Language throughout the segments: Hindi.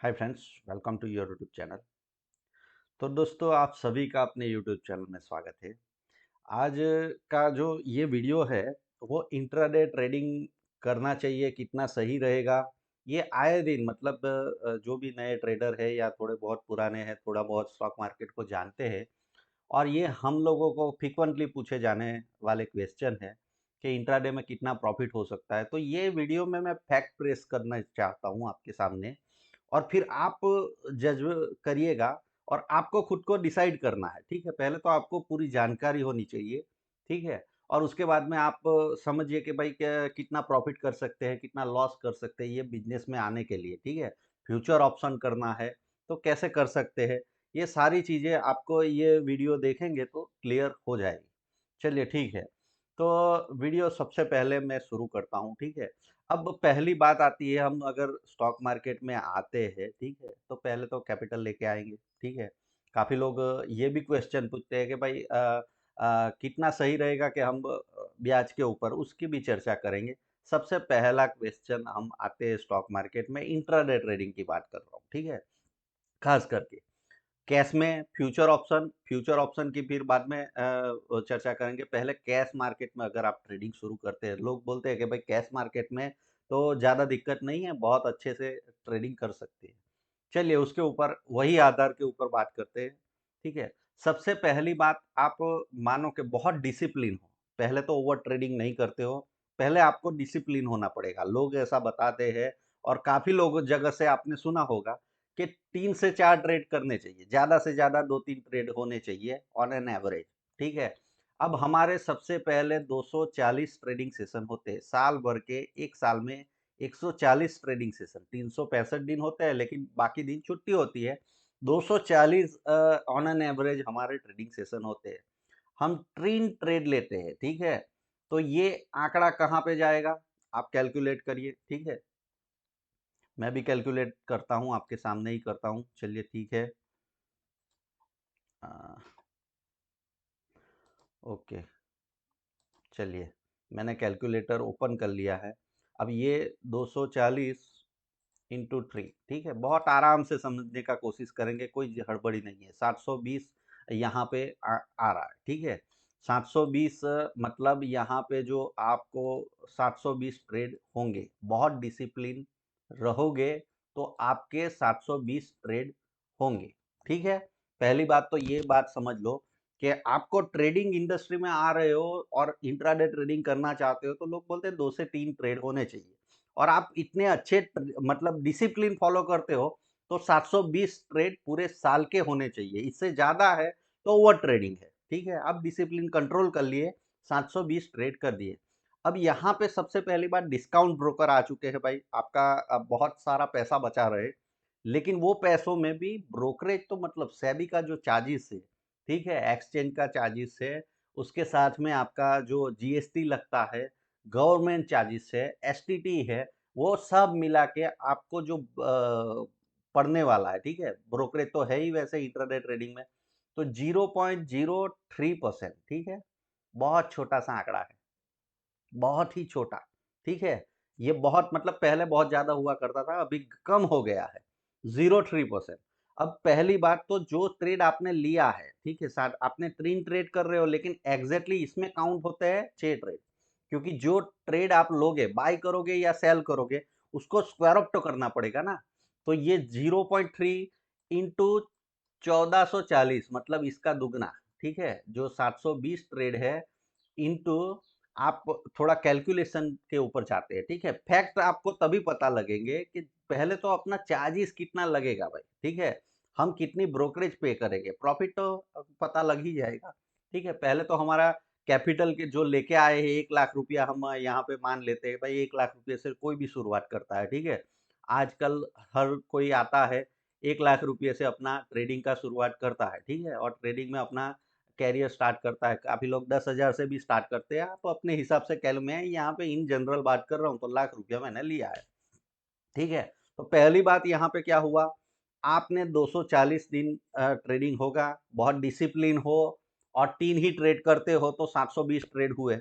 Hi friends, welcome to your YouTube channel. तो दोस्तों, आप सभी का अपने यूट्यूब चैनल में स्वागत है। आज का जो ये वीडियो है वो इंट्राडे ट्रेडिंग करना चाहिए, कितना सही रहेगा। ये आए दिन मतलब जो भी नए ट्रेडर है या थोड़े बहुत पुराने हैं, थोड़ा बहुत स्टॉक मार्केट को जानते हैं, और ये हम लोगों को फ्रिक्वेंटली पूछे जाने वाले क्वेश्चन है कि इंट्राडे में कितना प्रॉफिट हो सकता है। तो ये वीडियो में मैं फैक्ट प्रेस करना चाहता हूँ आपके सामने, और फिर आप जज करिएगा, और आपको खुद को डिसाइड करना है। ठीक है, पहले तो आपको पूरी जानकारी होनी चाहिए। ठीक है, और उसके बाद में आप समझिए कि भाई कितना प्रॉफिट कर सकते हैं, कितना लॉस कर सकते हैं ये बिजनेस में आने के लिए। ठीक है, फ्यूचर ऑप्शन करना है तो कैसे कर सकते हैं, ये सारी चीज़ें आपको ये वीडियो देखेंगे तो क्लियर हो जाएगी। चलिए ठीक है, तो वीडियो सबसे पहले मैं शुरू करता हूँ। ठीक है, अब पहली बात आती है, हम अगर स्टॉक मार्केट में आते हैं, ठीक है, तो पहले तो कैपिटल लेके आएंगे। ठीक है, काफ़ी लोग ये भी क्वेश्चन पूछते हैं कि भाई कितना सही रहेगा कि हम ब्याज के ऊपर, उसकी भी चर्चा करेंगे। सबसे पहला क्वेश्चन हम आते हैं स्टॉक मार्केट में, इंट्राडे ट्रेडिंग की बात कर रहा हूँ। ठीक है, खास करके कैश में फ्यूचर ऑप्शन की फिर बाद में चर्चा करेंगे। पहले कैश मार्केट में अगर आप ट्रेडिंग शुरू करते हैं, लोग बोलते हैं कि भाई कैश मार्केट में तो ज़्यादा दिक्कत नहीं है, बहुत अच्छे से ट्रेडिंग कर सकते हैं। चलिए उसके ऊपर, वही आधार के ऊपर बात करते हैं। ठीक है, सबसे पहली बात, आप मानो कि बहुत डिसिप्लिन हो। पहले तो ओवर ट्रेडिंग नहीं करते हो, पहले आपको डिसिप्लिन होना पड़ेगा। लोग ऐसा बताते हैं, और काफ़ी लोग जगह से आपने सुना होगा कि 3 से 4 ट्रेड करने चाहिए, ज़्यादा से ज़्यादा 2-3 ट्रेड होने चाहिए ऑन एन एवरेज। ठीक है, अब हमारे सबसे पहले 240 ट्रेडिंग सेशन होते हैं साल भर के। एक साल में 140 ट्रेडिंग सेशन, 365 दिन होते हैं, लेकिन बाकी दिन छुट्टी होती है। 240 ऑन एन एवरेज हमारे ट्रेडिंग सेशन होते हैं। हम ट्रेन ट्रेड लेते हैं। ठीक है, तो ये आंकड़ा कहाँ पे जाएगा, आप कैलकुलेट करिए। ठीक है, मैं भी कैलकुलेट करता हूँ, आपके सामने ही करता हूँ। चलिए ठीक है, अ, ओके, चलिए मैंने कैलकुलेटर ओपन कर लिया है। अब ये 240 इंटू 3, ठीक है, बहुत आराम से समझने का कोशिश करेंगे, कोई हड़बड़ी नहीं है। 720 यहाँ पे आ रहा है। ठीक है, 720 मतलब यहाँ पे जो आपको 720 ट्रेड होंगे, बहुत डिसिप्लिन रहोगे तो आपके 720 ट्रेड होंगे। ठीक है, पहली बात तो ये बात समझ लो कि आपको ट्रेडिंग इंडस्ट्री में आ रहे हो और इंट्राडे ट्रेडिंग करना चाहते हो, तो लोग बोलते हैं 2 से 3 ट्रेड होने चाहिए, और आप इतने अच्छे मतलब डिसिप्लिन फॉलो करते हो, तो 720 ट्रेड पूरे साल के होने चाहिए। इससे ज़्यादा है तो ओवर ट्रेडिंग है। ठीक है, अब डिसिप्लिन कंट्रोल कर लिए, 720 ट्रेड कर दिए। अब यहाँ पे सबसे पहली बात, डिस्काउंट ब्रोकर आ चुके हैं भाई, आपका अब बहुत सारा पैसा बचा रहे, लेकिन वो पैसों में भी ब्रोकरेज तो मतलब सेबी का जो चार्जेस है, ठीक है, एक्सचेंज का चार्जेस है, उसके साथ में आपका जो जीएसटी लगता है, गवर्नमेंट चार्जेस है, एसटीटी है, वो सब मिला के आपको जो पड़ने वाला है। ठीक है, ब्रोकरेज तो है ही वैसे इंट्राडे ट्रेडिंग में, तो 0.03%। ठीक है, बहुत छोटा सा आंकड़ा है, बहुत ही छोटा। ठीक है, ये बहुत मतलब पहले बहुत ज़्यादा हुआ करता था, अभी कम हो गया है, 0.3%। अब पहली बात तो, जो ट्रेड आपने लिया है, ठीक है, साथ आपने 3 ट्रेड कर रहे हो, लेकिन एग्ज़ैक्टली इसमें काउंट होते हैं 6 ट्रेड। क्योंकि जो ट्रेड आप लोगे, बाय करोगे या सेल करोगे, उसको स्क्वायर ऑफ तो करना पड़ेगा ना। तो ये 0.3 इंटू 1440 मतलब इसका दुगना। ठीक है, जो 720 ट्रेड है इंटू, आप थोड़ा कैलकुलेशन के ऊपर जाते हैं। ठीक है, फैक्ट आपको तभी पता लगेंगे कि पहले तो अपना चार्जेस कितना लगेगा भाई। ठीक है, हम कितनी ब्रोकरेज पे करेंगे, प्रॉफिट तो पता लग ही जाएगा। ठीक है, पहले तो हमारा कैपिटल के जो लेके आए हैं 1 लाख रुपया, हम यहाँ पे मान लेते हैं भाई 1 लाख रुपये से कोई भी शुरुआत करता है। ठीक है, आजकल हर कोई आता है 1 लाख रुपये से अपना ट्रेडिंग का शुरुआत करता है। ठीक है, और ट्रेडिंग में अपना कैरियर स्टार्ट करता है। काफ़ी लोग 10,000 से भी स्टार्ट करते हैं। आप अपने हिसाब से मैं यहाँ पे इन जनरल बात कर रहा हूँ, तो लाख रुपया मैंने लिया है। ठीक है, तो पहली बात यहाँ पे क्या हुआ, आपने 240 दिन ट्रेडिंग होगा, बहुत डिसिप्लिन हो, और 3 ही ट्रेड करते हो तो 720 ट्रेड हुए,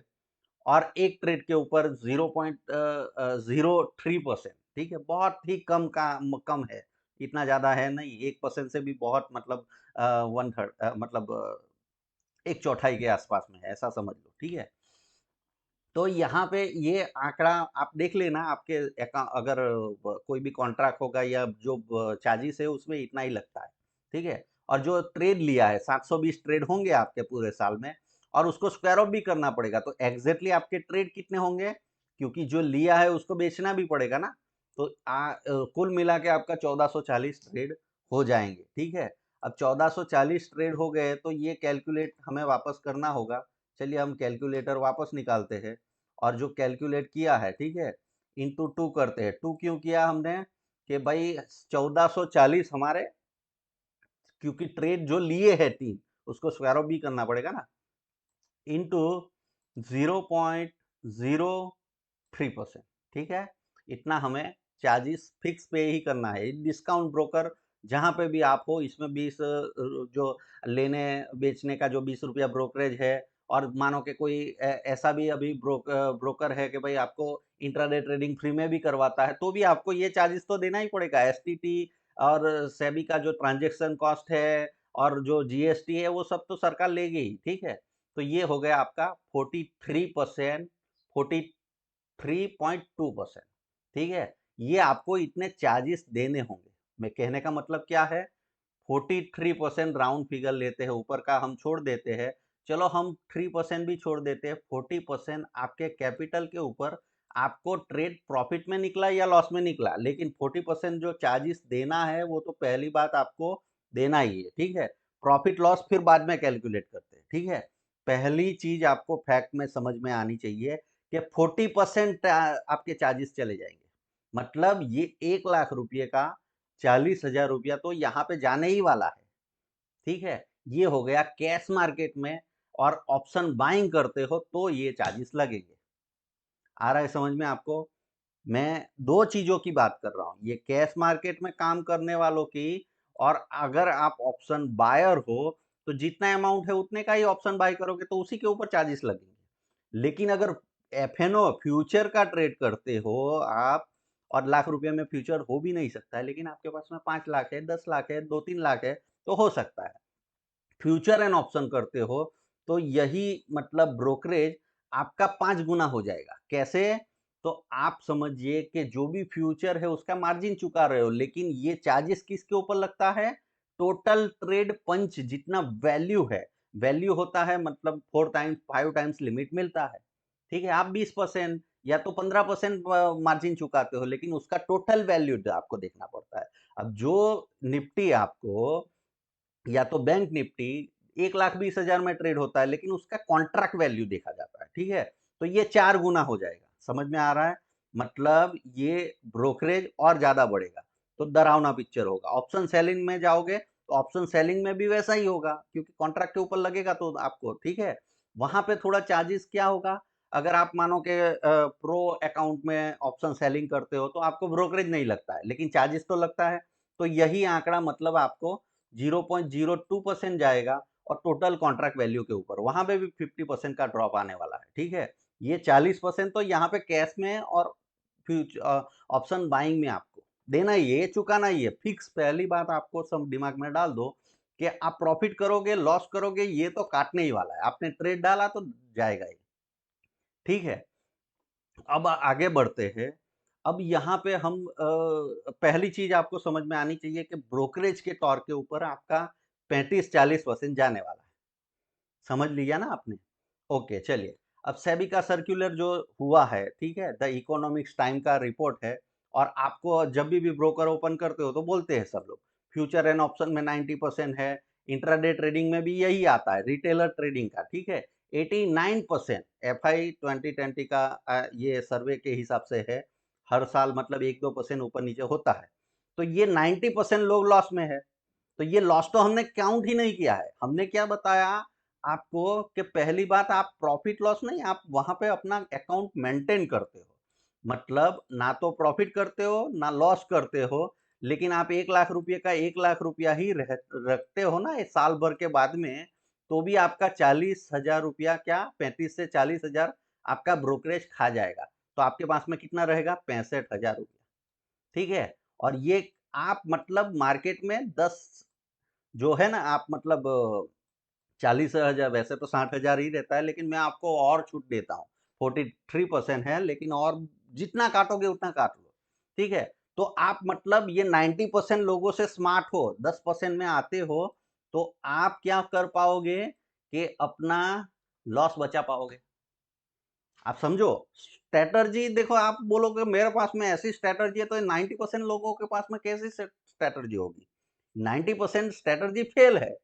और एक ट्रेड के ऊपर 0.03%। ठीक है, बहुत ही कम है इतना ज़्यादा है नहीं, 1% से भी बहुत मतलब 1/3 मतलब 1/4 के आसपास में है, ऐसा समझ लो, ठीक है। तो यहाँ पे ये आंकड़ा आप देख लेना, आपके अगर कोई भी कॉन्ट्रैक्ट होगा या जो चार्जेस है उसमें इतना ही लगता है, ठीक है। और जो ट्रेड लिया है 720 ट्रेड होंगे आपके पूरे साल में, और उसको स्क्वायर ऑफ भी करना पड़ेगा, तो एग्जैक्टली आपके ट्रेड कितने होंगे, क्योंकि जो लिया है उसको बेचना भी पड़ेगा ना। तो कुल मिला के आपका 1440 ट्रेड हो जाएंगे, ठीक है। अब 1440 ट्रेड हो गए तो ये कैलकुलेट हमें वापस करना होगा। चलिए हम कैलकुलेटर वापस निकालते हैं, और जो कैलकुलेट किया है, ठीक है, इंटू 2 करते हैं। 2 क्यों किया हमने, कि भाई 1440 हमारे, क्योंकि ट्रेड जो लिए है 3 उसको स्क्वायर ऑफ भी करना पड़ेगा ना, इंटू 0.03%, ठीक है। इतना हमें चार्जेस फिक्स पे ही करना है। डिस्काउंट ब्रोकर जहाँ पे भी आप हो, इसमें 20 जो लेने बेचने का जो 20 रुपया ब्रोकरेज है, और मानो कि कोई ऐसा भी अभी ब्रोकर है कि भाई आपको इंट्राडे ट्रेडिंग फ्री में भी करवाता है, तो भी आपको ये चार्जेस तो देना ही पड़ेगा। एसटीटी और सेबी का जो ट्रांजेक्शन कॉस्ट है और जो जीएसटी है वो सब तो सरकार लेगी ही, ठीक है। तो ये हो गया आपका 43%, 43.2%, ठीक है। ये आपको इतने चार्जेस देने होंगे। मैं कहने का मतलब क्या है, 43% राउंड फिगर लेते हैं, ऊपर का हम छोड़ देते हैं। चलो हम 3% भी छोड़ देते हैं, 40% आपके कैपिटल के ऊपर आपको ट्रेड प्रॉफिट में निकला या लॉस में निकला, लेकिन 40% जो चार्जेस देना है वो तो पहली बात आपको देना ही है, ठीक है। प्रॉफिट लॉस फिर बाद में कैलकुलेट करते हैं, ठीक है। पहली चीज आपको फैक्ट में समझ में आनी चाहिए कि 40% आपके चार्जेस चले जाएंगे। मतलब ये 1 लाख रुपए का 40,000 रुपया तो यहाँ पे जाने ही वाला है, ठीक है। ये हो गया कैश मार्केट में, और ऑप्शन बाइंग करते हो तो ये चार्जेस लगेंगे। आ रहा है समझ में आपको। मैं दो चीजों की बात कर रहा हूँ, ये कैश मार्केट में काम करने वालों की, और अगर आप ऑप्शन बायर हो तो जितना अमाउंट है उतने का ही ऑप्शन बाय करोगे तो उसी के ऊपर चार्जेस लगेंगे। लेकिन अगर एफएनओ फ्यूचर का ट्रेड करते हो आप, और लाख रुपए में फ्यूचर हो भी नहीं सकता है, लेकिन आपके पास में 5 लाख है, 10 लाख है, 2-3 लाख है, तो हो सकता है। फ्यूचर एंड ऑप्शन करते हो तो यही मतलब ब्रोकरेज आपका 5 गुना हो जाएगा। कैसे, तो आप समझिए कि जो भी फ्यूचर है उसका मार्जिन चुका रहे हो, लेकिन ये चार्जेस किसके ऊपर लगता है, टोटल ट्रेड पंच जितना वैल्यू है। वैल्यू होता है मतलब 4 टाइम्स 5 टाइम्स लिमिट मिलता है, ठीक है। आप 20% या तो 15% मार्जिन चुकाते हो, लेकिन उसका टोटल वैल्यू आपको देखना पड़ता है। अब जो निफ्टी आपको, या तो बैंक निफ्टी 1,20,000 में ट्रेड होता है, लेकिन उसका कॉन्ट्रैक्ट वैल्यू देखा जाता है, ठीक है। तो ये 4 गुना हो जाएगा, समझ में आ रहा है। मतलब ये ब्रोकरेज और ज्यादा बढ़ेगा, तो डरावना पिक्चर होगा। ऑप्शन सेलिंग में जाओगे तो ऑप्शन सेलिंग में भी वैसा ही होगा, क्योंकि कॉन्ट्रैक्ट के ऊपर लगेगा तो आपको, ठीक है। वहां पे थोड़ा चार्जेस क्या होगा, अगर आप मानो कि प्रो अकाउंट में ऑप्शन सेलिंग करते हो तो आपको ब्रोकरेज नहीं लगता है, लेकिन चार्जेस तो लगता है। तो यही आंकड़ा मतलब आपको 0.02% जाएगा, और टोटल कॉन्ट्रैक्ट वैल्यू के ऊपर वहां पे भी 50% का ड्रॉप आने वाला है, ठीक है। ये 40% तो यहाँ पे कैश में और ऑप्शन बाइंग में आपको देना ही है, चुकाना ही है फिक्स। पहली बात आपको सब दिमाग में डाल दो कि आप प्रॉफिट करोगे लॉस करोगे ये तो काटने ही वाला है, आपने ट्रेड डाला तो जाएगा ही, ठीक है। अब आगे बढ़ते हैं। अब यहाँ पे हम पहली चीज आपको समझ में आनी चाहिए कि ब्रोकरेज के तौर के ऊपर आपका 35-40% जाने वाला है। समझ लिया ना आपने। ओके चलिए। अब सेबी का सर्कुलर जो हुआ है, ठीक है, द इकोनॉमिक्स टाइम का रिपोर्ट है, और आपको जब भी ब्रोकर ओपन करते हो तो बोलते हैं सब लोग फ्यूचर एंड ऑप्शन में 90% है। इंट्राडे ट्रेडिंग में भी यही आता है, रिटेलर ट्रेडिंग का, ठीक है। 89% FI 2020 का ये सर्वे के हिसाब से है। हर साल मतलब 1-2% ऊपर नीचे होता है। तो ये 90% लोग लॉस में है। तो ये लॉस तो हमने काउंट ही नहीं किया है। हमने क्या बताया आपको कि पहली बात, आप प्रॉफिट लॉस नहीं, आप वहां पे अपना अकाउंट मेंटेन करते हो। मतलब ना तो प्रॉफिट करते हो ना लॉस करते हो, लेकिन आप 1 लाख रुपए का 1 लाख रुपया ही रखते हो ना इस साल भर के बाद में, तो भी आपका 40,000 रुपया, क्या 35 से 40,000 आपका ब्रोकरेज खा जाएगा। तो आपके पास में कितना रहेगा, 65,000 रुपया, ठीक है। और ये आप मतलब मार्केट में 10 जो है ना, आप मतलब 40,000, वैसे तो 60,000 ही रहता है, लेकिन मैं आपको और छूट देता हूँ। 43% है, लेकिन और जितना काटोगे उतना काट लो, ठीक है? तो आप मतलब ये 90% लोगों से स्मार्ट हो, 10% में आते हो, तो आप क्या कर पाओगे कि अपना लॉस बचा पाओगे। आप समझो, स्ट्रैटेजी देखो, आप बोलोगे मेरे पास में ऐसी स्ट्रैटेजी है, तो 90% लोगों के पास में कैसी स्ट्रैटेजी होगी? 90% स्ट्रैटेजी फेल है।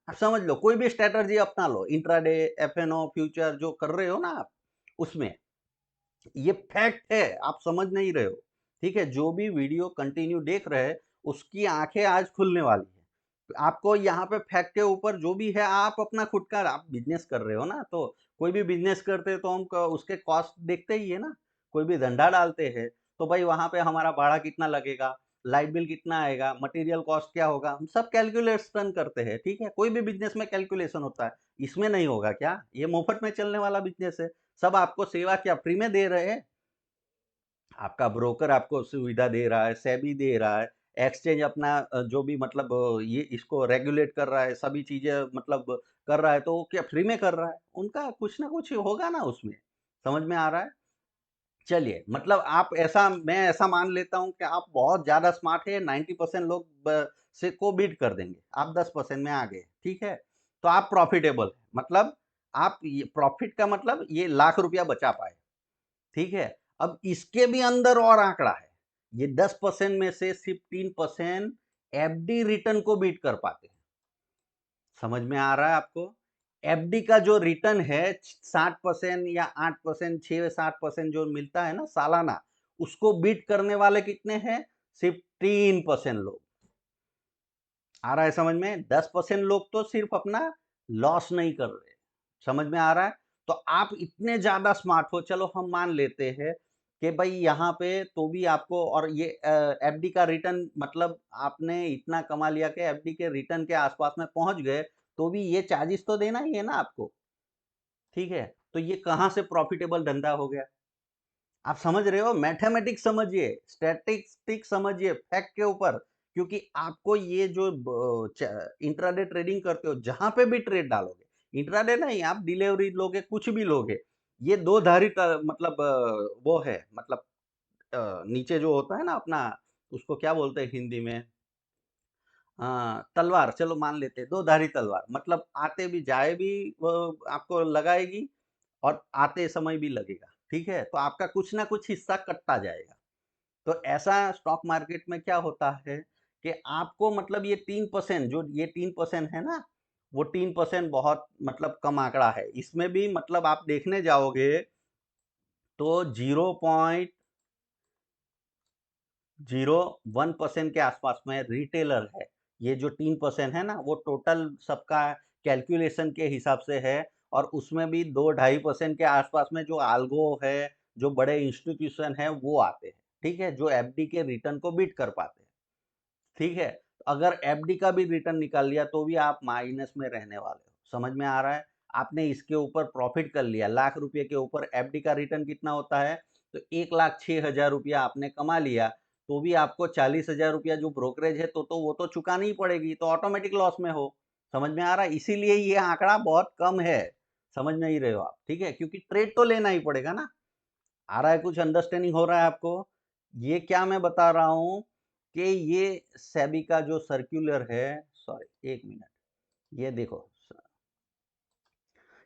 आप समझ लो, कोई भी स्ट्रैटेजी अपना लो, इंट्राडे, एफएनओ, फ्यूचर जो कर रहे हो ना आप, उसमें ये फैक्ट है, आप समझ नहीं रहे हो, ठीक है? जो भी वीडियो कंटिन्यू देख रहे हैं, उसकी आंखें आज खुलने वाली है। तो आपको यहाँ पे फैक्ट के ऊपर जो भी है, आप अपना खुद का आप बिजनेस कर रहे हो ना, तो कोई भी बिजनेस करते हैं तो हम उसके कॉस्ट देखते ही है ना। कोई भी धंधा डालते हैं तो भाई वहां पे हमारा भाड़ा कितना लगेगा, लाइट बिल कितना आएगा, मटेरियल कॉस्ट क्या होगा, हम सब कैलकुलेशन करते हैं, ठीक है? कोई भी बिजनेस में कैलकुलेशन होता है, इसमें नहीं होगा क्या? ये मुफ्त में चलने वाला बिजनेस है। सब आपको सेवा क्या फ्री में दे रहे हैं? आपका ब्रोकर आपको सुविधा दे रहा है, सेबी दे रहा है, एक्सचेंज अपना जो भी मतलब ये इसको रेगुलेट कर रहा है, सभी चीजें मतलब कर रहा है, तो वो क्या फ्री में कर रहा है? उनका कुछ ना कुछ होगा ना उसमें। समझ में आ रहा है? चलिए, मतलब आप ऐसा, मैं ऐसा मान लेता हूँ कि आप बहुत ज्यादा स्मार्ट है, 90% लोग से को बीट कर देंगे, आप 10% में आ गए, ठीक है? तो आप प्रॉफिटेबल, मतलब आप ये प्रॉफिट का मतलब ये लाख रुपया बचा पाए, ठीक है? अब इसके भी अंदर और आंकड़ा है, ये 10% में से सिर्फ 3% एफडी रिटर्न को बीट कर पाते हैं। समझ में आ रहा है आपको? एफडी का जो रिटर्न है 60% या 8%, 6-7% जो मिलता है ना सालाना, उसको बीट करने वाले कितने हैं? सिर्फ 3% लोग। आ रहा है समझ में? 10% लोग तो सिर्फ अपना लॉस नहीं कर रहे। समझ में आ रहा है? तो आप इतने ज्यादा स्मार्ट हो, चलो हम मान लेते हैं कि भाई यहाँ पे तो भी आपको, और ये एफडी का रिटर्न मतलब आपने इतना कमा लिया कि एफडी के रिटर्न के आसपास में पहुंच गए, तो भी ये चार्जेस तो देना ही है ना आपको, ठीक है? तो ये कहाँ से प्रॉफिटेबल धंधा हो गया? आप समझ रहे हो? मैथमेटिक्स समझिए, स्टैटिस्टिक्स समझिए फैक्ट के ऊपर, क्योंकि आपको ये जो इंट्राडे ट्रेडिंग करते हो, जहां पे भी ट्रेड डालोगे, इंट्राडे नहीं, आप डिलीवरी लोगे, कुछ भी लोगे, ये दो धारी मतलब वो है, मतलब नीचे जो होता है ना अपना, उसको क्या बोलते हैं हिंदी में? तलवार, चलो मान लेते हैं, दो धारी तलवार, मतलब आते भी जाए भी वो आपको लगाएगी, और आते समय भी लगेगा, ठीक है? तो आपका कुछ ना कुछ हिस्सा कटता जाएगा। तो ऐसा स्टॉक मार्केट में क्या होता है कि आपको मतलब ये 3%, जो ये 3% है ना, वो 3% बहुत मतलब कम आंकड़ा है। इसमें भी मतलब आप देखने जाओगे तो 0.01% के आसपास में रिटेलर है। ये जो 3% है ना, वो टोटल सबका कैलकुलेशन के हिसाब से है, और उसमें भी 2-2.5% के आसपास में जो आल्गो है, जो बड़े इंस्टीट्यूशन है, वो आते हैं, ठीक है? जो एफडी के रिटर्न को बीट कर पाते हैं, ठीक है? अगर एफडी का भी रिटर्न निकाल लिया तो भी आप माइनस में रहने वाले हो। समझ में आ रहा है? आपने इसके ऊपर प्रॉफिट कर लिया, लाख रुपए के ऊपर एफडी का रिटर्न कितना होता है? तो 1,06,000 रुपया आपने कमा लिया, तो भी आपको 40,000 रुपया जो ब्रोकरेज है, तो वो तो चुकानी ही पड़ेगी, तो ऑटोमेटिक लॉस में हो। समझ में आ रहा है? इसीलिए ये आंकड़ा बहुत कम है। समझ नहीं रहे हो आप, ठीक है? क्योंकि ट्रेड तो लेना ही पड़ेगा ना। आ रहा है, कुछ अंडरस्टैंडिंग हो रहा है आपको? ये क्या मैं बता रहा हूं कि ये सेबी का जो सर्कुलर है, सॉरी एक मिनट, ये देखो,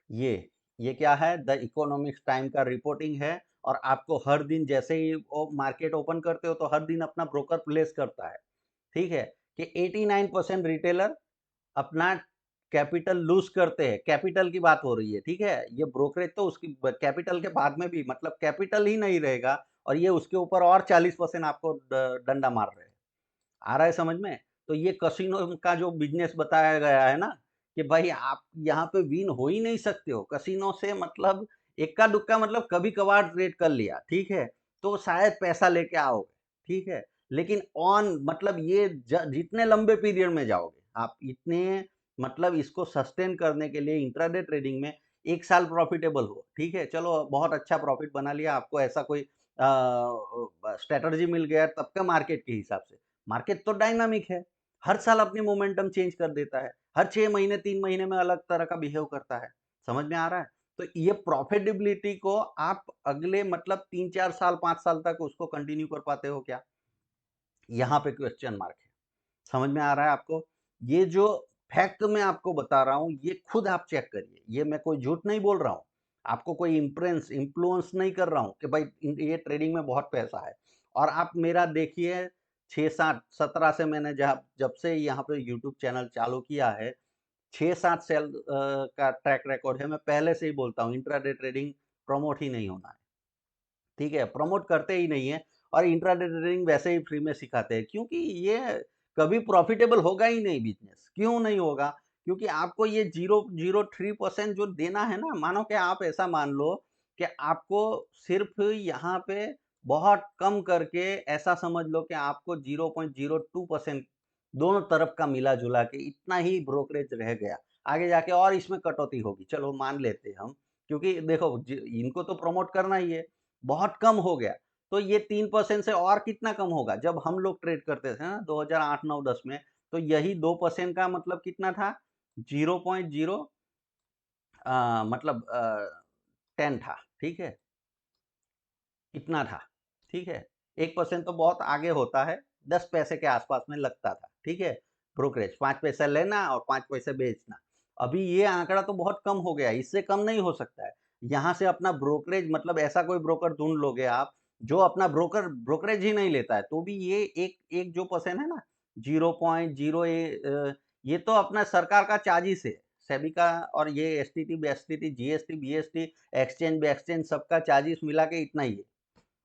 ये ये क्या है? द इकोनॉमिक्स टाइम का रिपोर्टिंग है, और आपको हर दिन जैसे ही वो मार्केट ओपन करते हो, तो हर दिन अपना ब्रोकर प्लेस करता है, ठीक है? कि 89% रिटेलर अपना कैपिटल लूज करते हैं। कैपिटल की बात हो रही है, ठीक है? ये ब्रोकरेज तो उसकी कैपिटल के बाद में भी मतलब कैपिटल ही नहीं रहेगा, और ये उसके ऊपर और 40% आपको डंडा मार रहे हैं। आ रहा है समझ में? तो ये कसिनो का जो बिजनेस बताया गया है ना, कि भाई आप यहाँ पे विन हो ही नहीं सकते हो कसिनो से, मतलब इक्का दुक्का, मतलब कभी कभार ट्रेड कर लिया, ठीक है? तो शायद पैसा लेके आओगे, ठीक है? लेकिन ऑन मतलब ये जितने लंबे पीरियड में जाओगे आप, इतने मतलब इसको सस्टेन करने के लिए इंट्राडे ट्रेडिंग में 1 साल प्रॉफिटेबल हो, ठीक है? चलो बहुत अच्छा प्रॉफिट बना लिया, आपको ऐसा कोई स्ट्रेटजी मिल गया तब का मार्केट के हिसाब से। मार्केट तो डायनामिक है, हर साल अपनी मोमेंटम चेंज कर देता है, हर 6 महीने 3 महीने में अलग तरह का बिहेव करता है। समझ में आ रहा है? तो ये प्रॉफिटेबिलिटी को आप अगले मतलब 3-4 साल 5 साल तक उसको कंटिन्यू कर पाते हो क्या? यहाँ पे क्वेश्चन मार्क है। समझ में आ रहा है आपको? ये जो फैक्ट मैं आपको बता रहा हूँ, ये खुद आप चेक करिए। ये मैं कोई झूठ नहीं बोल रहा हूँ। आपको कोई इन्फ्लुएंस नहीं कर रहा हूँ कि भाई ये ट्रेडिंग में बहुत पैसा है। और आप मेरा देखिए 6-7 17 से मैंने जब से यहाँ पे यूट्यूब चैनल चालू किया है, 6-7 साल का ट्रैक रिकॉर्ड है। मैं पहले से ही बोलता हूँ इंट्राडे ट्रेडिंग प्रमोट ही नहीं होना है। ठीक है, प्रमोट करते ही नहीं है और इंट्राडे ट्रेडिंग वैसे ही फ्री में सिखाते हैं क्योंकि ये कभी प्रॉफिटेबल होगा ही नहीं बिजनेस। क्यों नहीं होगा? क्योंकि आपको ये 0.03% जो देना है ना, मानो कि आप ऐसा मान लो कि आपको सिर्फ यहाँ पे बहुत कम करके ऐसा समझ लो कि आपको 0.02% दोनों तरफ का मिला-जुला के इतना ही ब्रोकरेज रह गया। आगे जाके और इसमें कटौती होगी, चलो मान लेते हैं हम, क्योंकि देखो इनको तो प्रमोट करना ही है। बहुत कम हो गया। तो ये 3% से और कितना कम होगा? जब हम लोग ट्रेड करते थे ना 2008, 9, 10 में, तो यही 2% का मतलब कितना था? 0.0 मतलब 10 था, ठीक है? इतना था, ठीक है? 1% तो बहुत आगे होता है, 10 पैसे के आसपास में लगता था, ठीक है? ब्रोकरेज 5 पैसे लेना और 5 पैसे बेचना। अभी ये आंकड़ा तो बहुत कम हो गया है, इससे कम नहीं हो सकता है। यहाँ से अपना ब्रोकरेज मतलब ऐसा कोई ब्रोकर ढूँढ लोगे आप, जो अपना ब्रोकरेज ही नहीं लेता है, तो भी ये एक एक जो परसेंट है ना, 0.0 ये तो अपना सरकार का चार्जेस है। सेबी का और ये एसटीटी, बीएसटीटी, जीएसटी, बीएसटी, एक्सचेंज सबका चार्जेस मिला के इतना ही है।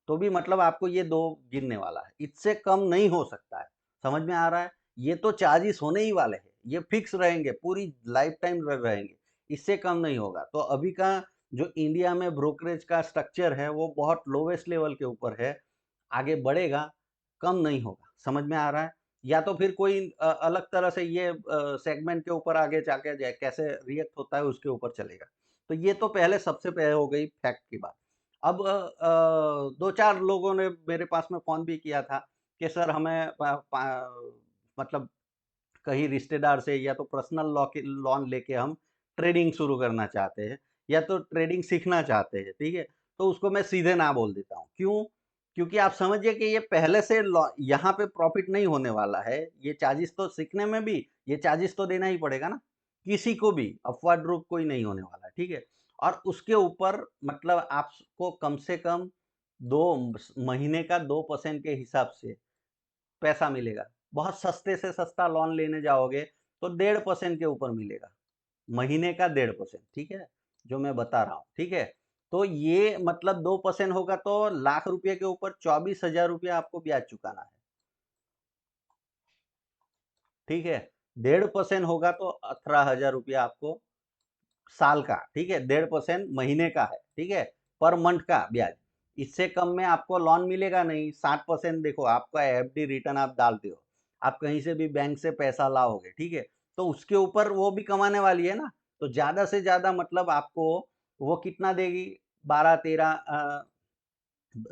तो भी मतलब आपको ये 2 गिनने वाला है, इससे कम नहीं हो सकता है, समझ में आ रहा है? ये तो चार्जेस होने ही वाले हैं, ये फिक्स रहेंगे, पूरी लाइफ टाइम रहेंगे, इससे कम नहीं होगा। तो अभी का जो इंडिया में ब्रोकरेज का स्ट्रक्चर है, वो बहुत लोवेस्ट लेवल के ऊपर है, आगे बढ़ेगा, कम नहीं होगा, समझ में आ रहा है? या तो फिर कोई अलग तरह से ये सेगमेंट के ऊपर आगे जाके कैसे रिएक्ट होता है उसके ऊपर चलेगा। तो ये तो पहले सबसे पहले हो गई फैक्ट की बात। अब 2-4 लोगों ने मेरे पास में फ़ोन भी किया था कि सर हमें मतलब कहीं रिश्तेदार से या तो पर्सनल लोन लेके हम ट्रेडिंग शुरू करना चाहते हैं या तो ट्रेडिंग सीखना चाहते हैं, ठीक है? तो उसको मैं सीधे ना बोल देता हूँ। क्यों? क्योंकि आप समझिए कि ये पहले से यहाँ पे प्रॉफ़िट नहीं होने वाला है। ये चार्जेज़ तो सीखने में भी ये चार्जेज़ तो देना ही पड़ेगा ना, किसी को भी अपवर्ड ग्रुप कोई नहीं होने वाला है, ठीक है? और उसके ऊपर मतलब आपको कम से कम 2 महीने का 2% के हिसाब से पैसा मिलेगा। बहुत सस्ते से सस्ता लोन लेने जाओगे तो 1.5% के ऊपर मिलेगा। महीने का 1.5%, ठीक है? जो मैं बता रहा हूँ, ठीक है? तो ये मतलब 2% होगा तो लाख रुपए के ऊपर 24,000 रुपए आपको ब्याज चुकाना है, ठीक है? 1.5% होगा तो 18,000 रुपया आपको साल का, ठीक है? 1.5% महीने का है, ठीक है? पर मंथ का ब्याज। इससे कम में आपको लोन मिलेगा नहीं। 7% देखो आपका एफडी रिटर्न आप डालते हो। आप कहीं से भी बैंक से पैसा लाओगे, ठीक है? तो उसके ऊपर वो भी कमाने वाली है ना। तो ज़्यादा से ज़्यादा मतलब आपको वो कितना देगी 12-13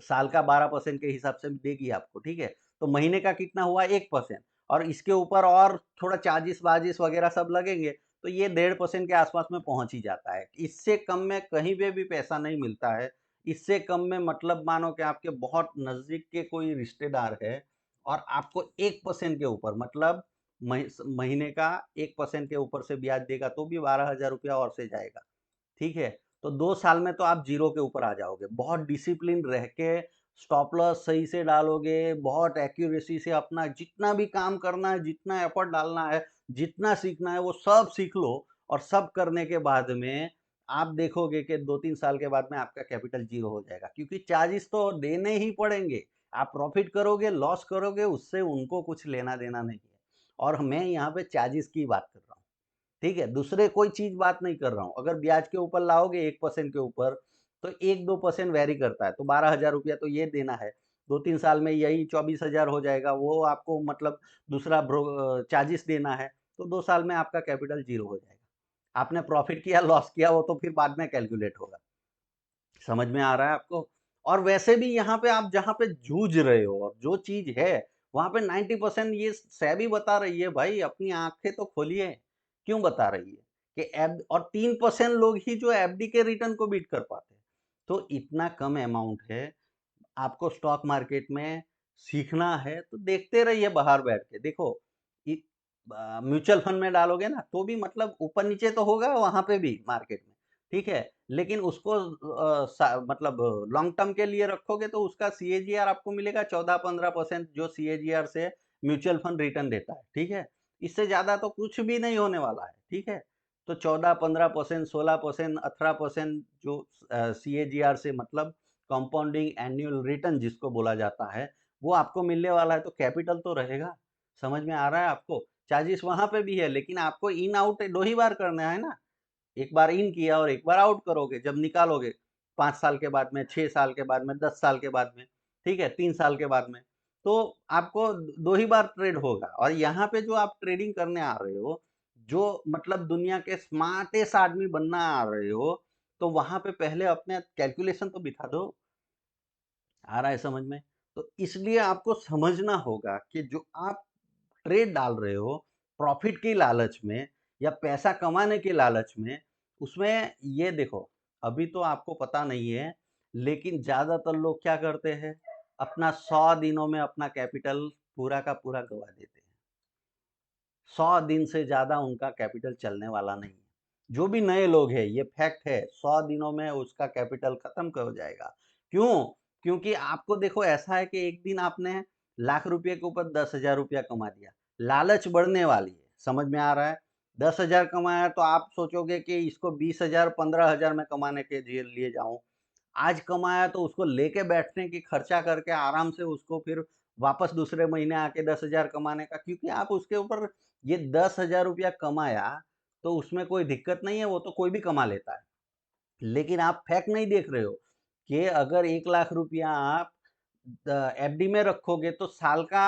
साल का 12% के हिसाब से देगी आपको, ठीक है? तो महीने का कितना हुआ 1% और इसके ऊपर और थोड़ा चार्जेस-वार्जेस वगैरह सब लगेंगे, तो ये 1.5% के आसपास में पहुँच ही जाता है। इससे कम में कहीं पे भी पैसा नहीं मिलता है। इससे कम में मतलब मानो कि आपके बहुत नज़दीक के कोई रिश्तेदार है और आपको 1% के ऊपर मतलब महीने का 1% के ऊपर से ब्याज देगा तो भी 12,000 रुपया और से जाएगा। ठीक है? तो 2 साल में तो आप ज़ीरो के ऊपर आ जाओगे। बहुत डिसिप्लिन रह के स्टॉप लॉस सही से डालोगे, बहुत एक्यूरेसी से अपना जितना भी काम करना है, जितना एफर्ट डालना है, जितना सीखना है वो सब सीख लो और सब करने के बाद में आप देखोगे कि 2-3 साल के बाद में आपका कैपिटल ज़ीरो हो जाएगा क्योंकि चार्जेस तो देने ही पड़ेंगे। आप प्रॉफ़िट करोगे, लॉस करोगे, उससे उनको कुछ लेना-देना नहीं है। और मैं यहाँ पे चार्जेस की बात कर रहा हूँ। ठीक है? दूसरे कोई चीज़ बात नहीं कर रहा हूँ। अगर ब्याज के ऊपर लाओगे 1% के ऊपर, तो 1-2% वैरी करता है, तो 12,000 रुपया तो ये देना है। 2-3 साल में यही 24,000 हो जाएगा, वो आपको मतलब दूसरा चार्जेस देना है, तो 2 साल में आपका कैपिटल ज़ीरो हो जाएगा। आपने प्रॉफ़िट किया, लॉस किया, वो तो फिर बाद में कैलकुलेट होगा। समझ में आ रहा है आपको? और वैसे भी यहाँ पे आप जहाँ पे जूझ रहे हो और जो चीज़ है, वहाँ पे 90% ये सेबी बता रही है भाई, अपनी आँखें तो खोलिए, क्यों बता रही है कि एफ और 3% लोग ही जो एफडी के रिटर्न को बीट कर पाते हैं। तो इतना कम अमाउंट है, आपको स्टॉक मार्केट में सीखना है तो देखते रहिए बाहर बैठ के। देखो म्यूचुअल फंड में डालोगे ना तो भी मतलब ऊपर नीचे तो होगा वहाँ पे भी मार्केट में, ठीक है? लेकिन उसको मतलब लॉन्ग टर्म के लिए रखोगे तो उसका सीएजीआर आपको मिलेगा 14-15% जो सीएजीआर से म्यूचुअल फंड रिटर्न देता है, ठीक है? इससे ज़्यादा तो कुछ भी नहीं होने वाला है, ठीक है? तो 14-15%, 16%, 18% जो सीएजीआर से मतलब कंपाउंडिंग एनुअल रिटर्न जिसको बोला जाता है, वो आपको मिलने वाला है तो कैपिटल तो रहेगा। समझ में आ रहा है आपको? चार्जेस वहाँ पे भी है लेकिन आपको इन आउट 2 ही बार करना है ना। एक बार इन किया और एक बार आउट करोगे जब निकालोगे 5 साल के बाद में, 6 साल के बाद में, 10 साल के बाद में, ठीक है? 3 साल के बाद में। तो आपको 2 ही बार ट्रेड होगा और यहाँ पे जो आप ट्रेडिंग करने आ रहे हो, जो मतलब दुनिया के स्मार्टेस्ट आदमी बनना आ रहे हो, तो वहाँ पे पहले अपने कैलकुलेशन तो बिठा दो। आ रहा है समझ में? तो इसलिए आपको समझना होगा कि जो आप ट्रेड डाल रहे हो, प्रॉफ़िट की लालच में या पैसा कमाने के लालच में, उसमें ये देखो, अभी तो आपको पता नहीं है, लेकिन ज़्यादातर लोग क्या करते हैं, अपना 100 दिनों में अपना कैपिटल पूरा का पूरा गँवा देते हैं। 100 दिन से ज़्यादा उनका कैपिटल चलने वाला नहीं है। जो भी नए लोग हैं, ये फैक्ट है, 100 दिनों में उसका कैपिटल खत्म हो जाएगा। क्यों? क्योंकि आपको देखो ऐसा है कि एक दिन आपने लाख रुपए के ऊपर 10,000 रुपया कमा दिया। लालच बढ़ने वाली है, समझ में आ रहा है? 10,000 कमाया तो आप सोचोगे कि इसको 20,000, 15,000 में कमाने के लिए जाऊँ। आज कमाया तो उसको लेके बैठने की खर्चा करके आराम से उसको फिर वापस दूसरे महीने आके 10,000 कमाने का, क्योंकि आप उसके ऊपर ये 10,000 रुपया कमाया तो उसमें कोई दिक्कत नहीं है, वो तो कोई भी कमा लेता है। लेकिन आप फैक्ट नहीं देख रहे हो कि अगर 1 लाख रुपया आप एफडी में रखोगे तो साल का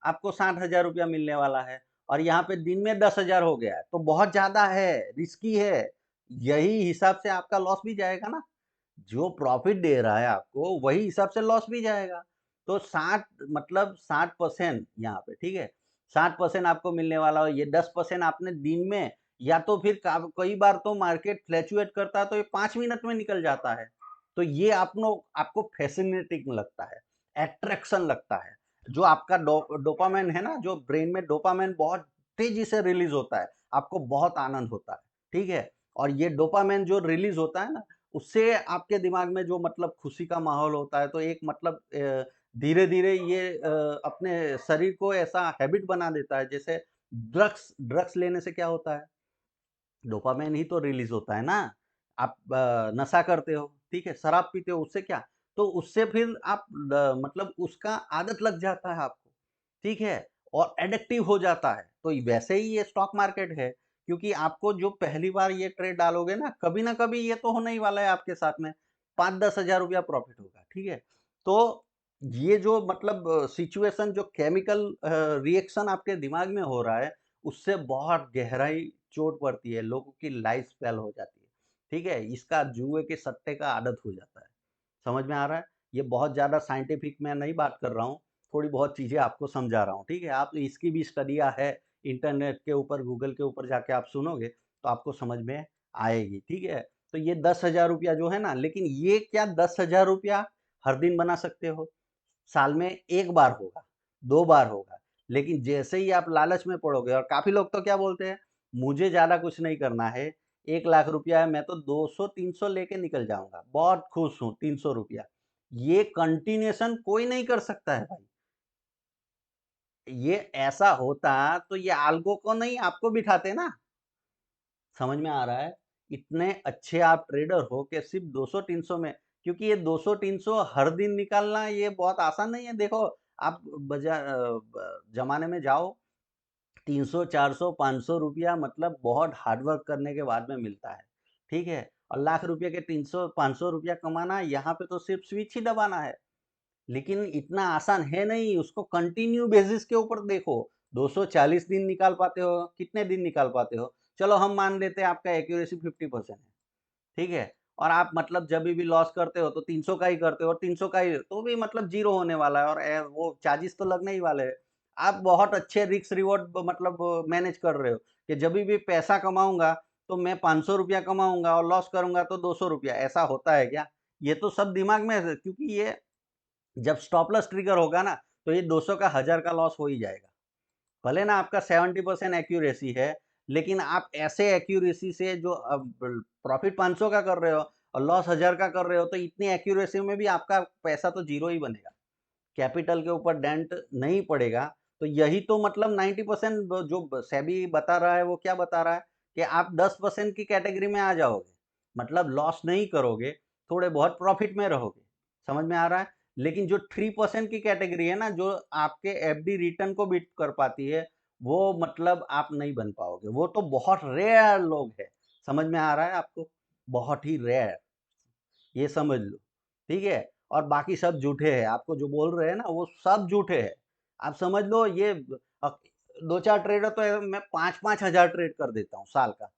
आपको 60,000 रुपया मिलने वाला है और यहाँ पे दिन में 10,000 हो गया है, तो बहुत ज़्यादा है, रिस्की है। यही हिसाब से आपका लॉस भी जाएगा ना। जो प्रॉफ़िट दे रहा है आपको, वही हिसाब से लॉस भी जाएगा। तो 60 मतलब 60% यहाँ पे, ठीक है? 60% आपको मिलने वाला हो, ये 10% आपने दिन में या तो फिर का कई बार तो मार्केट फ्लैक्चुएट करता है, तो ये 5 मिनट में निकल जाता है। तो ये आपको फ़ैसिनेटिंग लगता है, अट्रैक्शन लगता है। जो आपका डोपामाइन है ना, जो ब्रेन में डोपामाइन बहुत तेज़ी से रिलीज़ होता है, आपको बहुत आनंद होता है, ठीक है? और ये डोपामाइन जो रिलीज़ होता है ना, उससे आपके दिमाग में जो मतलब खुशी का माहौल होता है तो एक मतलब धीरे-धीरे ये अपने शरीर को ऐसा हैबिट बना देता है, जैसे ड्रग्स ड्रग्स लेने से क्या होता है? डोपामाइन ही तो रिलीज़ होता है ना। आप नशा करते हो, ठीक है? शराब पीते हो, उससे क्या? तो उससे फिर आप मतलब उसका आदत लग जाता है आपको, ठीक है? और एडिक्टिव हो जाता है। तो वैसे ही ये स्टॉक मार्केट है, क्योंकि आपको जो पहली बार ये ट्रेड डालोगे ना, कभी ना कभी ये तो होने ही वाला है आपके साथ में, 5-10 हज़ार रुपया प्रॉफ़िट होगा, ठीक है? तो ये जो मतलब सिचुएशन जो केमिकल रिएक्शन आपके दिमाग में हो रहा है, उससे बहुत गहराई चोट पड़ती है, लोगों की लाइफ स्पैन हो जाती है, ठीक है? इसका जुए के सट्टे का आदत हो जाता है। समझ में आ रहा है? ये बहुत ज़्यादा साइंटिफिक मैं नहीं बात कर रहा हूँ, थोड़ी बहुत चीज़ें आपको समझा रहा हूँ, ठीक है? आप इसकी भी स्टडियाँ है, इंटरनेट के ऊपर, गूगल के ऊपर जाके आप सुनोगे, तो आपको समझ में आएगी, ठीक है? तो ये 10,000 रुपया जो है ना, लेकिन ये क्या 10,000 रुपया हर दिन बना सकते हो? साल में 1 बार होगा, 2 बार होगा, लेकिन जैसे ही आप लालच में पड़ोगे और काफ़ी लोग तो क्या बोलते हैं, मुझे ज़्यादा कुछ नहीं करना है, 1 लाख रुपया है मैं तो 200-300 लेके निकल जाऊँगा, बहुत खुश हूँ 300 रुपया। ये कंटिन्यूएशन कोई नहीं कर सकता है भाई। ये ऐसा होता तो ये algo को नहीं आपको बिठाते ना। समझ में आ रहा है? इतने अच्छे आप ट्रेडर हो कि सिर्फ़ 200-300 में, क्योंकि ये 200-300 हर दिन निकालना ये बहुत आसान नहीं है। देखो, आप ज़माने में जाओ, 300, 400, 500 रुपया मतलब बहुत हार्ड वर्क करने के बाद में मिलता है, ठीक है? और लाख रुपए के 300, 500 रुपया कमाना यहाँ पे तो सिर्फ़ स्विच ही दबाना है। लेकिन इतना आसान है नहीं, उसको कंटिन्यू बेसिस के ऊपर देखो, 240 दिन निकाल पाते हो, कितने दिन निकाल पाते हो? चलो हम मान लेते हैं आपका एक्यूरेसी 50% है, ठीक है? और आप मतलब जब भी लॉस करते हो तो 300 का ही करते हो और 300 का ही तो भी मतलब ज़ीरो होने वाला है और वो चार्जेस तो लगने ही वाले हैं। आप बहुत अच्छे रिस्क रिवॉर्ड मतलब मैनेज कर रहे हो कि जब भी पैसा कमाऊँगा तो मैं ₹500 कमाऊँगा और लॉस करूँगा तो ₹200 ऐसा होता है क्या? ये तो सब दिमाग में है क्योंकि ये जब स्टॉप लॉस ट्रिगर होगा ना, तो ये 200 का 1000 का लॉस हो ही जाएगा। भले ना आपका 70% एक्यूरेसी है, लेकिन आप ऐसे एक्यूरेसी से जो प्रॉफिट 500 का कर रहे हो और लॉस 1000 का कर रहे हो, तो इतनी एक्यूरेसी में भी आपका पैसा तो ज़ीरो ही बनेगा। कैपिटल के ऊपर डेंट नहीं पड़ेगा, तो यही तो मतलब 90% जो सेबी बता रहा है, वो क्या बता रहा है कि आप 10% की कैटेगरी में आ जाओगे। मतलब लॉस नहीं करोगे, थोड़े बहुत प्रॉफिट में रहोगे। समझ में आ रहा है? लेकिन जो 3% की कैटेगरी है ना, जो आपके एफडी रिटर्न को बीट कर पाती है, वो मतलब आप नहीं बन पाओगे। वो तो बहुत रेयर लोग हैं। समझ में आ रहा है आपको? बहुत ही रेयर। ये समझ लो, ठीक है? और बाकी सब झूठे हैं, आपको जो बोल रहे हैं ना वो सब झूठे हैं। आप समझ लो ये 2-4 ट्रेडर तो मैं 5-5 हज़ार ट्रेड कर देता हूँ साल का।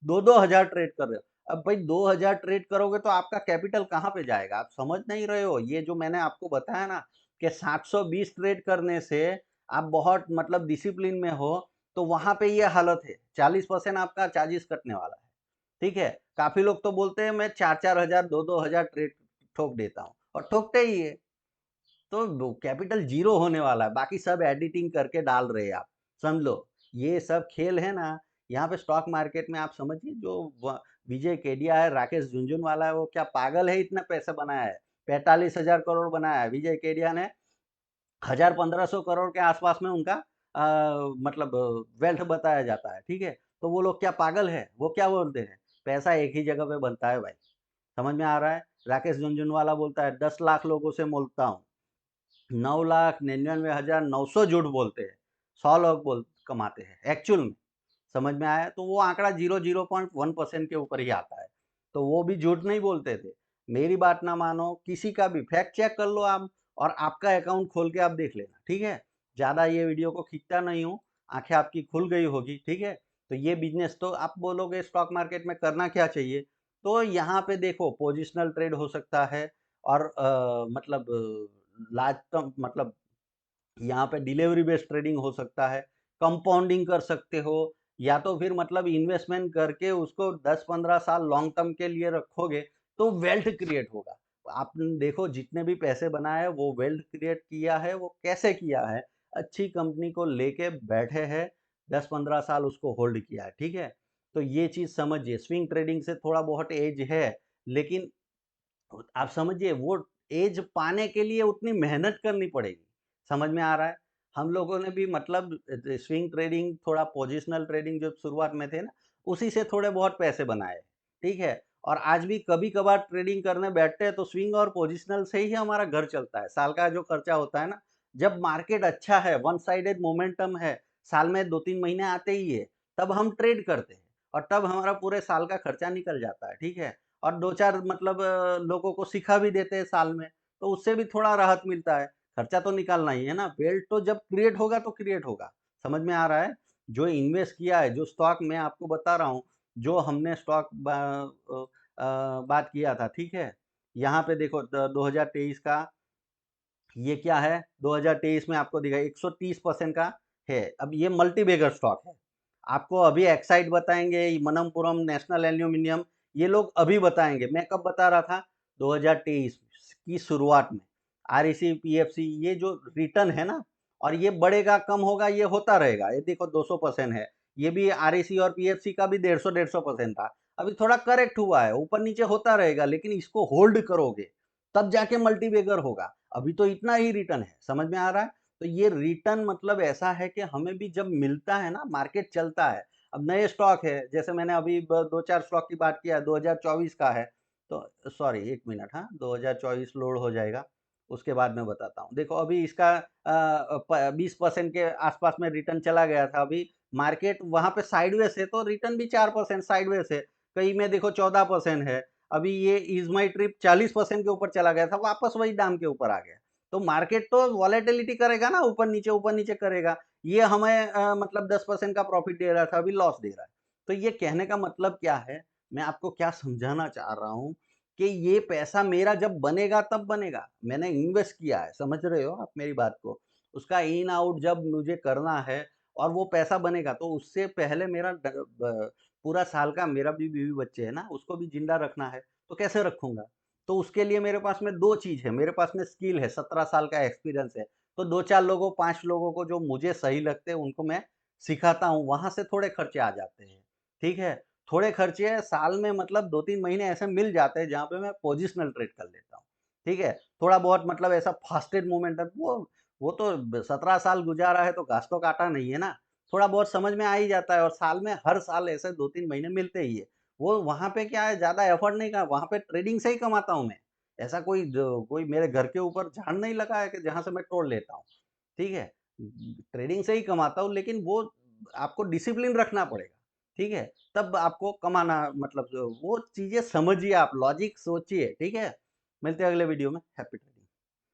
2-2 हज़ार ट्रेड कर रहे हो। अब भाई 2000 ट्रेड करोगे तो आपका कैपिटल कहाँ पे जाएगा? आप समझ नहीं रहे हो। ये जो मैंने आपको बताया ना कि 720 ट्रेड करने से आप बहुत मतलब डिसिप्लिन में हो, तो वहाँ पे ये हालत है। 40% आपका चार्जेस कटने वाला है। ठीक है? काफ़ी लोग तो बोलते हैं मैं 4-4 हज़ार 2-2 हज़ार ट्रेड ठोक देता हूँ और ठोकते ही है। तो वो कैपिटल ज़ीरो होने वाला है, बाकी सब एडिटिंग करके डाल रहे हैं आप, समझ लो। ये सब खेल है ना, यहाँ पे स्टॉक मार्केट में आप समझिए जो विजय केडिया है, राकेश झुनझुनवाला है, वो क्या पागल है इतना पैसा बनाया है? 45,000 करोड़ बनाया है, विजय केडिया ने 1000-1500 करोड़ के आसपास में उनका मतलब वेल्थ बताया जाता है, ठीक है? तो वो लोग क्या पागल है? वो क्या बोलते हैं? पैसा एक ही जगह पे बनता है भाई, समझ में आ रहा है? राकेश झुनझुनवाला बोलता है 10 लाख लोगों से मिलता हूँ, 9,99,900 झूठ बोलते हैं, 100 लोग बोल कमाते हैं, एक्चुअल में। समझ में आया? तो वो आंकड़ा 0.1% के ऊपर ही आता है। तो वो भी झूठ नहीं बोलते थे। मेरी बात ना मानो, किसी का भी फैक्ट चेक कर लो आप और आपका अकाउंट खोल के आप देख लेना, ठीक है? ज़्यादा ये वीडियो को खींचता नहीं हूँ, आँखें आपकी खुल गई होगी, ठीक है? तो ये बिज़नेस तो आप बोलोगे स्टॉक मार्केट में करना क्या चाहिए? तो यहाँ पे देखो पोजिशनल ट्रेड हो सकता है और मतलब लार्ज टर्म मतलब यहाँ पे डिलीवरी बेस्ड ट्रेडिंग हो सकता है, कंपाउंडिंग कर सकते हो या तो फिर मतलब इन्वेस्टमेंट करके उसको 10-15 साल लॉन्ग टर्म के लिए रखोगे तो वेल्थ क्रिएट होगा। आपने देखो जितने भी पैसे बनाए वो वेल्थ क्रिएट किया है वो कैसे किया है? अच्छी कंपनी को लेके बैठे हैं, 10-15 साल उसको होल्ड किया है, ठीक है? तो ये चीज़ समझिए स्विंग ट्रेडिंग से थोड़ा बहुत एज है, लेकिन आप समझिए वो एज पाने के लिए उतनी मेहनत करनी पड़ेगी। समझ में आ रहा है? हम लोगों ने भी मतलब स्विंग ट्रेडिंग थोड़ा पोजिशनल ट्रेडिंग जो शुरुआत में थे ना, उसी से थोड़े बहुत पैसे बनाए, ठीक है? और आज भी कभी-कभार ट्रेडिंग करने बैठते हैं तो स्विंग और पोजिशनल से ही हमारा घर चलता है। साल का जो खर्चा होता है ना, जब मार्केट अच्छा है, वन साइडेड मोमेंटम है, साल में 2-3 महीने आते ही है, तब हम ट्रेड करते हैं और तब हमारा पूरे साल का खर्चा निकल जाता है, ठीक है? और 2-4 मतलब लोगों को सिखा भी देते हैं साल में, तो उससे भी थोड़ा राहत मिलता है। खर्चा तो निकालना ही है ना, वेल्थ तो जब क्रिएट होगा तो क्रिएट होगा। समझ में आ रहा है? जो इन्वेस्ट किया है, जो स्टॉक मैं आपको बता रहा हूँ, जो हमने स्टॉक बात किया था, ठीक है? यहाँ पे देखो 2023 का ये क्या है 2023 में आपको दिखा 130% का है। अब ये मल्टी बैगर स्टॉक है। आपको अभी एक्साइड बताएँगे, मनप्पुरम, नेशनल एल्यूमीनियम ये लोग अभी बताएँगे। मैं कब बता रहा था? 2023 की शुरुआत में। आरईसी, पीएफसी ये जो रिटर्न है ना और ये बढ़ेगा, कम होगा, ये होता रहेगा। ये देखो 200% है। ये भी आरईसी और पीएफसी का भी 150-150% था। अभी थोड़ा करेक्ट हुआ है, ऊपर-नीचे होता रहेगा लेकिन इसको होल्ड करोगे, तब जाके मल्टी बैगर होगा। अभी तो इतना ही रिटर्न है, समझ में आ रहा है? तो ये रिटर्न मतलब ऐसा है कि हमें भी जब मिलता है ना, मार्केट चलता है। अब नए स्टॉक है, जैसे मैंने अभी ब 2-4 स्टॉक की बात किया, 2024 का है, तो सॉरी 1 मिनट हाँ, 2024 लोड हो जाएगा, उसके बाद मैं बताता हूँ। देखो अभी इसका 20% के आसपास में रिटर्न चला गया था, अभी मार्केट वहाँ पे साइडवेज़ है, तो रिटर्न भी 4% साइडवेज़ है। कहीं में देखो 14% है। अभी ये ईज़ माई ट्रिप 40% के ऊपर चला गया था, वापस वही दाम के ऊपर आ गया। तो मार्केट तो वॉलेटिलिटी करेगा ना, ऊपर नीचे करेगा। ये हमें मतलब 10% का प्रॉफिट दे रहा था, अभी लॉस दे रहा है। तो ये कहने का मतलब क्या है, मैं आपको क्या समझाना चाह रहा हूँ कि ये पैसा मेरा जब बनेगा तब बनेगा, मैंने इन्वेस्ट किया है, समझ रहे हो आप मेरी बात को? उसका इन आउट जब मुझे करना है और वो पैसा बनेगा तो उससे पहले मेरा पूरा साल का मेरा भी बीवी बच्चे है ना, उसको भी ज़िंदा रखना है, तो कैसे रखूँगा? तो उसके लिए मेरे पास में 2 चीज़ है, मेरे पास में स्किल है, 17 साल का एक्सपीरियंस है, तो 2-4 लोगों 5 लोगों को जो मुझे सही लगते हैं उनको मैं सिखाता हूँ, वहाँ से थोड़े खर्चे आ जाते हैं, ठीक है? थोड़े खर्चे साल में मतलब 2-3 महीने ऐसे मिल जाते हैं जहाँ पे मैं पोज़िशनल ट्रेड कर लेता हूँ, ठीक है? थोड़ा बहुत मतलब ऐसा फास्टेड मोमेंटम वो तो ब 17 साल गुज़ारा है तो घास तो काटा नहीं है ना, थोड़ा बहुत समझ में आ ही जाता है और साल में हर साल ऐसे 2-3 महीने मिलते ही है। वो वहाँ पे क्या है ज़्यादा एफर्ट नहीं का वहाँ पे ट्रेडिंग से ही कमाता हूँ मैं। ऐसा कोई मेरे घर के ऊपर झाड़ नहीं लगा है कि जहाँ से मैं तोड़ लेता हूँ, ठीक है? ट्रेडिंग से ही कमाता हूँ लेकिन वो आपको डिसिप्लिन रखना पड़ेगा, ठीक है? तब आपको कमाना मतलब जो वो चीज़ें समझिए आप, लॉजिक सोचिए, ठीक है? मिलते हैं अगले वीडियो में, हैप्पी ट्रेडिंग।